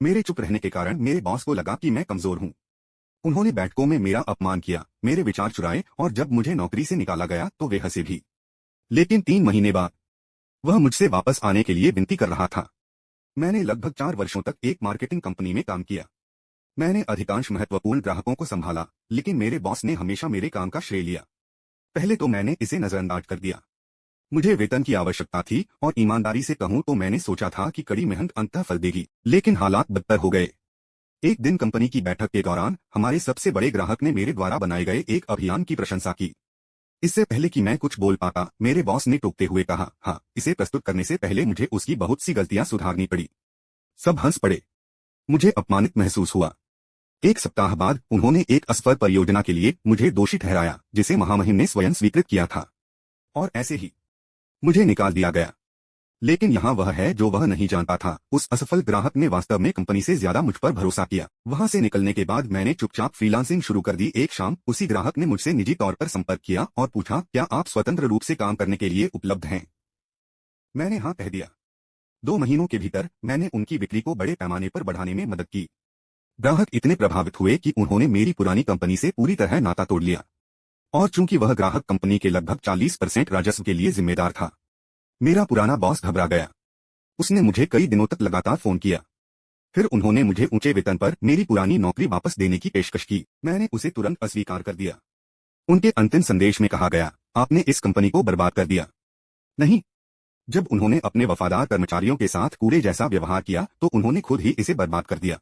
मेरे चुप रहने के कारण मेरे बॉस को लगा कि मैं कमजोर हूँ। उन्होंने बैठकों में मेरा अपमान किया, मेरे विचार चुराए और जब मुझे नौकरी से निकाला गया तो वे हंसे भी। लेकिन 3 महीने बाद वह मुझसे वापस आने के लिए विनती कर रहा था। मैंने लगभग 4 वर्षों तक एक मार्केटिंग कंपनी में काम किया। मैंने अधिकांश महत्वपूर्ण ग्राहकों को संभाला, लेकिन मेरे बॉस ने हमेशा मेरे काम का श्रेय लिया। पहले तो मैंने इसे नजरअंदाज कर दिया। मुझे वेतन की आवश्यकता थी और ईमानदारी से कहूं तो मैंने सोचा था कि कड़ी मेहनत अंततः फल देगी, लेकिन हालात बदतर हो गए। एक दिन कंपनी की बैठक के दौरान हमारे सबसे बड़े ग्राहक ने मेरे द्वारा बनाए गए एक अभियान की प्रशंसा की। इससे पहले कि मैं कुछ बोल पाता, मेरे बॉस ने टोकते हुए कहा, हाँ, इसे प्रस्तुत करने से पहले मुझे उसकी बहुत सी गलतियां सुधारनी पड़ी। सब हंस पड़े। मुझे अपमानित महसूस हुआ। 1 सप्ताह बाद उन्होंने एक असफल परियोजना के लिए मुझे दोषी ठहराया, जिसे महामहिम ने स्वयं स्वीकृत किया था। और ऐसे ही मुझे निकाल दिया गया। लेकिन यहाँ वह है जो वह नहीं जानता था, उस असफल ग्राहक ने वास्तव में कंपनी से ज्यादा मुझ पर भरोसा किया। वहां से निकलने के बाद मैंने चुपचाप फ्रीलांसिंग शुरू कर दी। एक शाम उसी ग्राहक ने मुझसे निजी तौर पर संपर्क किया और पूछा, क्या आप स्वतंत्र रूप से काम करने के लिए उपलब्ध हैं? मैंने हाँ कह दिया। 2 महीनों के भीतर मैंने उनकी बिक्री को बड़े पैमाने पर बढ़ाने में मदद की। ग्राहक इतने प्रभावित हुए कि उन्होंने मेरी पुरानी कंपनी से पूरी तरह नाता तोड़ लिया। और चूंकि वह ग्राहक कंपनी के लगभग 40% राजस्व के लिए जिम्मेदार था, मेरा पुराना बॉस घबरा गया। उसने मुझे कई दिनों तक लगातार फोन किया। फिर उन्होंने मुझे ऊंचे वेतन पर मेरी पुरानी नौकरी वापस देने की पेशकश की। मैंने उसे तुरंत अस्वीकार कर दिया। उनके अंतिम संदेश में कहा गया, आपने इस कंपनी को बर्बाद कर दिया। नहीं, जब उन्होंने अपने वफादार कर्मचारियों के साथ कूड़े जैसा व्यवहार किया तो उन्होंने खुद ही इसे बर्बाद कर दिया।